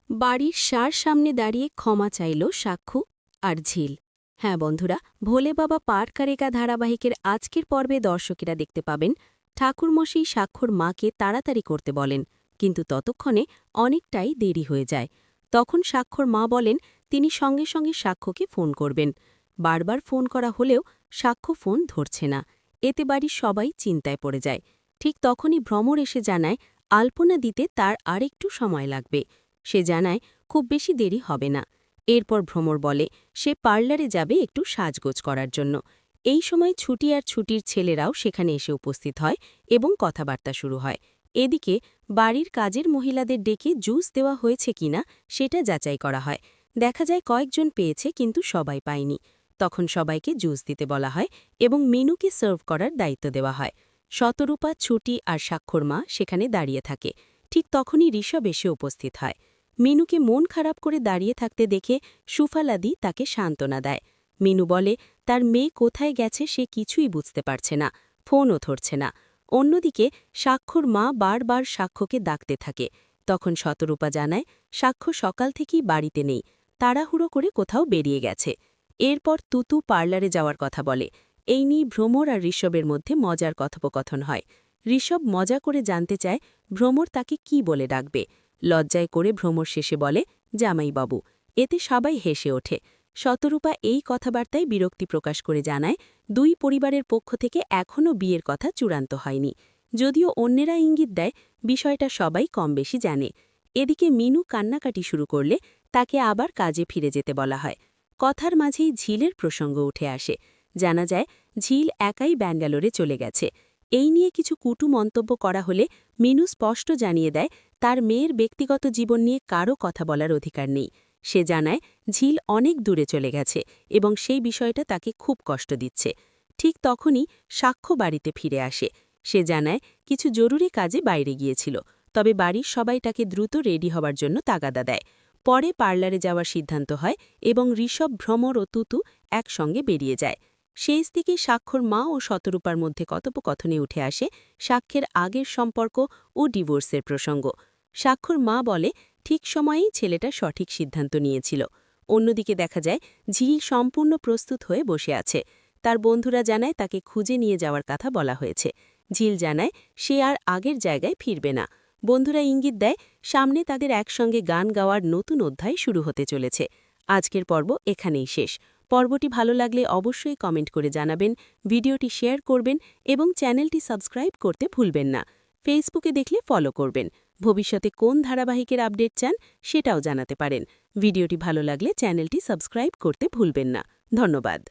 বাড়ির সামনে দাঁড়িয়ে ক্ষমা চাইল সাক্ষু আর ঝিল। হ্যাঁ বন্ধুরা, ভোলে বাবা পারকারেকা ধারাবাহিকের আজকের পর্বে দর্শকেরা দেখতে পাবেন ঠাকুরমশাই সাক্ষুর মাকে তাড়াতাড়ি করতে বলেন, কিন্তু ততক্ষণে অনেকটাই দেরি হয়ে যায়। তখন সাক্ষুর মা বলেন তিনি সঙ্গে সঙ্গে সাক্ষ্যকে ফোন করবেন। বারবার ফোন করা হলেও সাক্ষ্য ফোন ধরছে না। এতে বাড়ির সবাই চিন্তায় পড়ে যায়। ঠিক তখনই ভ্রমর এসে জানায় আলপনা দিতে তার আরেকটু সময় লাগবে। সে জানায় খুব বেশি দেরি হবে না। এরপর ভ্রমর বলে সে পার্লারে যাবে একটু সাজগোজ করার জন্য। এই সময় ছুটি আর ছুটির ছেলেরাও সেখানে এসে উপস্থিত হয় এবং কথাবার্তা শুরু হয়। এদিকে বাড়ির কাজের মহিলাদের ডেকে জুস দেওয়া হয়েছে কিনা সেটা যাচাই করা হয়। দেখা যায় কয়েকজন পেয়েছে কিন্তু সবাই পায়নি। তখন সবাইকে জুস দিতে বলা হয় এবং মেনুকে সার্ভ করার দায়িত্ব দেওয়া হয়। শতরূপা, ছুটি আর স্বাক্ষর মা সেখানে দাঁড়িয়ে থাকে। ঠিক তখনই ঋষভ এসে উপস্থিত হয়। মিনুকে মন খারাপ করে দাঁড়িয়ে থাকতে দেখে সুফালাদি তাকে সান্ত্বনা দেয়। মিনু বলে তার মেয়ে কোথায় গেছে সে কিছুই বুঝতে পারছে না, ফোনও ধরছে না। অন্যদিকে সাক্ষর মা বারবার সাক্ষ্যকে ডাকতে থাকে। তখন শতরূপা জানায় সাক্ষ্য সকাল থেকেই বাড়িতে নেই, তাড়াহুড়ো করে কোথাও বেরিয়ে গেছে। এরপর তুতু পার্লারে যাওয়ার কথা বলে। এই নিয়ে ভ্রমর আর ঋষভের মধ্যে মজার কথোপকথন হয়। ঋষভ মজা করে জানতে চায় ভ্রমর তাকে কি বলে ডাকবে। লজ্জায় করে ভ্রমর শেষে বলে জামাইবাবু। এতে সবাই হেসে ওঠে। শতরূপা এই কথাবার্তায় বিরক্তি প্রকাশ করে জানায় দুই পরিবারের পক্ষ থেকে এখনও বিয়ের কথা চূড়ান্ত হয়নি। যদিও অন্যেরা ইঙ্গিত দেয় বিষয়টা সবাই কম বেশি জানে। এদিকে মিনু কান্নাকাটি শুরু করলে তাকে আবার কাজে ফিরে যেতে বলা হয়। কথার মাঝেই ঝিলের প্রসঙ্গ উঠে আসে। জানা যায় ঝিল একাই ব্যাঙ্গালোরে চলে গেছে। এই নিয়ে কিছু কটু মন্তব্য করা হলে মিনু স্পষ্ট জানিয়ে দেয় তার মেয়ের ব্যক্তিগত জীবন নিয়ে কারও কথা বলার অধিকার নেই। সে জানায় ঝিল অনেক দূরে চলে গেছে এবং সেই বিষয়টা তাকে খুব কষ্ট দিচ্ছে। ঠিক তখনই সাক্ষ্য বাড়িতে ফিরে আসে। সে জানায় কিছু জরুরি কাজে বাইরে গিয়েছিল, তবে বাড়ির সবাই তাকে দ্রুত রেডি হওয়ার জন্য তাগাদা দেয়। পরে পার্লারে যাওয়ার সিদ্ধান্ত হয় এবং ঋষভ, ভ্রমর ও তুতু একসঙ্গে বেরিয়ে যায়। শেষ দিকে সাক্ষর মা ও শতরূপার মধ্যে কথোপকথনে উঠে আসে সাক্ষ্যের আগের সম্পর্ক ও ডিভোর্সের প্রসঙ্গ। সাক্ষর মা বলে ঠিক সময়েই ছেলেটা সঠিক সিদ্ধান্ত নিয়েছিল। অন্যদিকে দেখা যায় ঝিল সম্পূর্ণ প্রস্তুত হয়ে বসে আছে। তার বন্ধুরা জানায় তাকে খুঁজে নিয়ে যাওয়ার কথা বলা হয়েছে। ঝিল জানায় সে আর আগের জায়গায় ফিরবে না। বন্ধুরা ইঙ্গিত দেয় সামনে তাদের একসঙ্গে গান গাওয়ার নতুন অধ্যায় শুরু হতে চলেছে। আজকের পর্ব এখানেই শেষ। পর্বটি ভালো লাগলে অবশ্যই কমেন্ট করে জানাবেন, ভিডিওটি শেয়ার করবেন এবং চ্যানেলটি সাবস্ক্রাইব করতে ভুলবেন না। ফেসবুকে দেখলে ফলো করবেন। ভবিষ্যতে কোন ধারাবাহিকের আপডেট চান সেটাও জানাতে পারেন। ভিডিওটি ভালো লাগলে চ্যানেলটি সাবস্ক্রাইব করতে ভুলবেন না। ধন্যবাদ।